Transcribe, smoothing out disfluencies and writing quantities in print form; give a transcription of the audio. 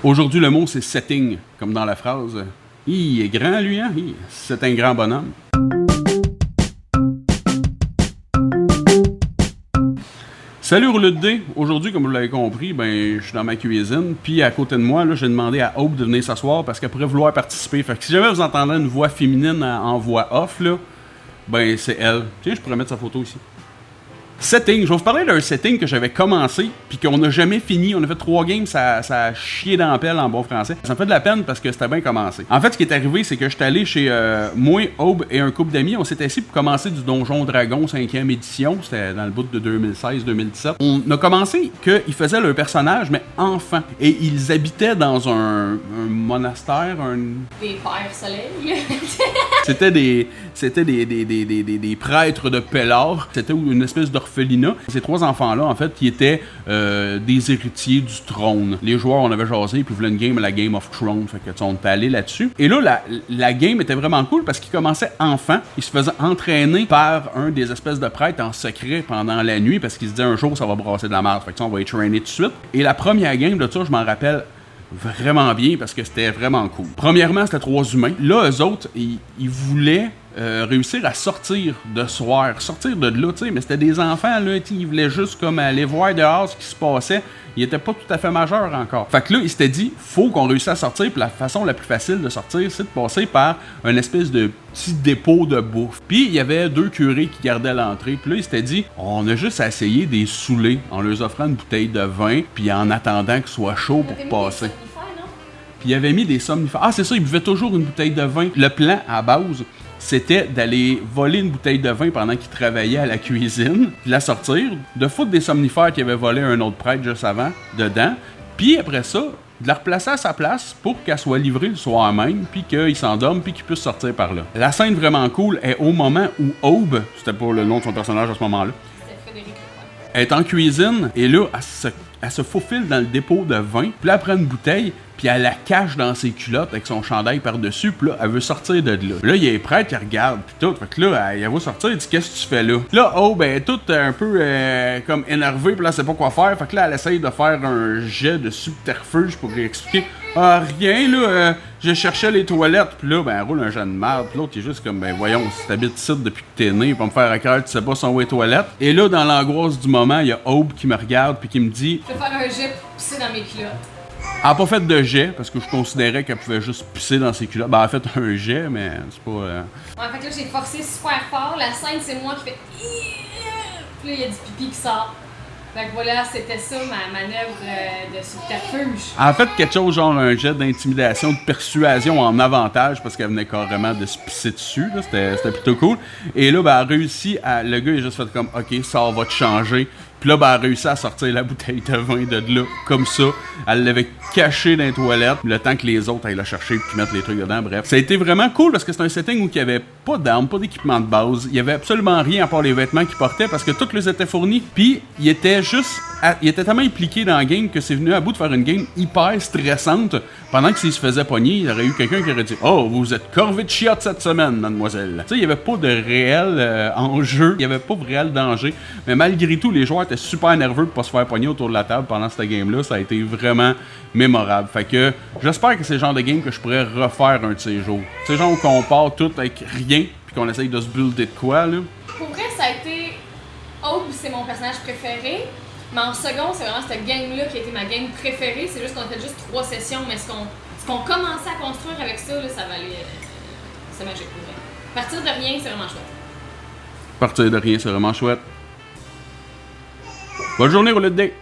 Aujourd'hui, le mot, c'est setting, comme dans la phrase. Il est grand, lui, hein? C'est un grand bonhomme. Salut Rouleau de dés! Aujourd'hui, comme vous l'avez compris, ben, je suis dans ma cuisine, puis à côté de moi, là, j'ai demandé à Hope de venir s'asseoir parce qu'elle pourrait vouloir participer. Fait que si jamais vous entendez une voix féminine en voix off, là, ben c'est elle. Tiens, je pourrais mettre sa photo ici. Setting. Je vais vous parler d'un setting que j'avais commencé, puis qu'on n'a jamais fini. On a fait 3 games, ça a chié dans la pelle en bon français. Ça me fait de la peine parce que c'était bien commencé. En fait, ce qui est arrivé, c'est que j'étais allé chez moi, Aube et un couple d'amis. On s'était assis pour commencer du Donjon Dragon 5e édition. C'était dans le bout de 2016-2017. On a commencé qu'ils faisaient leur personnage, mais enfant. Et ils habitaient dans un monastère, Des pères soleil. C'était des prêtres de Pellar. C'était une espèce d'orphelinat. Ces 3 enfants-là, en fait, qui étaient des héritiers du trône. Les joueurs, on avait jasé, puis voulaient une game à la Game of Thrones. Fait que, on était allé là-dessus. Et là, la game était vraiment cool parce qu'ils commençaient enfant. Ils se faisaient entraîner par un des espèces de prêtres en secret pendant la nuit parce qu'ils se disaient un jour, ça va brasser de la merde. Fait que, on va être traîner tout de suite. Et la première game de ça, je m'en rappelle vraiment bien parce que c'était vraiment cool. Premièrement, c'était 3 humains. Là, eux autres, ils voulaient réussir à sortir de soir, sortir de là, tu sais, mais c'était des enfants, là, ils voulaient juste comme aller voir dehors ce qui se passait. Ils étaient pas tout à fait majeurs encore. Fait que là, ils s'étaient dit, faut qu'on réussisse à sortir, puis la façon la plus facile de sortir, c'est de passer par une espèce de petit dépôt de bouffe. Puis il y avait 2 curés qui gardaient l'entrée, puis là, ils s'étaient dit, on a juste à essayer de les saouler en leur offrant une bouteille de vin, puis en attendant qu'il soit chaud pour passer. Puis il avait mis des somnifères. Ah, c'est ça, ils buvaient toujours une bouteille de vin. Le plan, à base, c'était d'aller voler une bouteille de vin pendant qu'ils travaillaient à la cuisine, de la sortir, de foutre des somnifères qui avaient volé un autre prêtre juste avant, dedans, puis après ça, de la replacer à sa place pour qu'elle soit livrée le soir même, puis qu'il s'endorme, puis qu'il puisse sortir par là. La scène vraiment cool est au moment où Aube, c'était pas le nom de son personnage à ce moment-là, est en cuisine, et là, elle se faufile dans le dépôt de vin, puis là, elle prend une bouteille, puis elle la cache dans ses culottes avec son chandail par-dessus, puis là, elle veut sortir de là. Là, il est prêt, il regarde, puis tout. Fait que là, elle va sortir, elle dit « Qu'est-ce que tu fais là? » Là, oh, ben, elle est toute un peu comme énervée, puis là, elle sait pas quoi faire. Fait que là, elle essaye de faire un jet de subterfuge pour lui expliquer « Ah, rien, là, je cherchais les toilettes. » Puis là, ben, elle roule un jet de merde, puis l'autre, il est juste comme « Ben, voyons, si t'habites ici depuis que t'es né, pour me faire à cœur, tu sais pas son où les toilettes. » Et là, dans l'angoisse du moment, il y a Aube qui me regarde, puis qui me dit « Je vais faire un jet pour pousser dans mes culottes. » Elle n'a pas fait de jet, parce que je considérais qu'elle pouvait juste pisser dans ses culottes. Ben, elle a fait un jet, mais c'est pas... Ouais, fait que là, j'ai forcé super fort. La scène, c'est moi qui fais... Puis là, il y a du pipi qui sort. Fait que voilà, c'était ça, ma manœuvre de subterfuge. Elle a fait quelque chose genre un jet d'intimidation, de persuasion en avantage, parce qu'elle venait carrément de se pisser dessus, là. C'était plutôt cool. Et là, ben, elle a réussi à... Le gars, il a juste fait comme, OK, ça va te changer. Puis là, ben, elle a réussi à sortir la bouteille de vin de là, comme ça. Elle l'avait cachée dans les toilettes, le temps que les autres aillent la chercher puis mettre les trucs dedans. Bref, ça a été vraiment cool parce que c'est un setting où il n'y avait pas d'armes, pas d'équipement de base. Il y avait absolument rien à part les vêtements qu'ils portaient parce que tout les était fourni. Puis, il était tellement impliqué dans la game que c'est venu à bout de faire une game hyper stressante. Pendant que s'il se faisait pogner, il y aurait eu quelqu'un qui aurait dit « Oh, vous êtes corvé de chiottes cette semaine, mademoiselle. » Tu sais, il n'y avait pas de réel enjeu, il n'y avait pas de réel danger. Mais malgré tout, les joueurs étaient super nerveux pour pas se faire pogner autour de la table pendant cette game-là. Ça a été vraiment mémorable. Fait que j'espère que c'est le genre de game que je pourrais refaire un de ces jours. C'est genre où on part tout avec rien puis qu'on essaye de se builder de quoi, là. Pour vrai, ça a été... Aube, c'est mon personnage préféré. Mais en second, c'est vraiment cette game-là qui a été ma game préférée. C'est juste qu'on a fait juste 3 sessions, mais ce qu'on commençait à construire avec ça, là, ça valait... c'est magique pour vrai. Partir de rien, c'est vraiment chouette. Partir de rien, c'est vraiment chouette. Bonne journée, Rouleau de dés!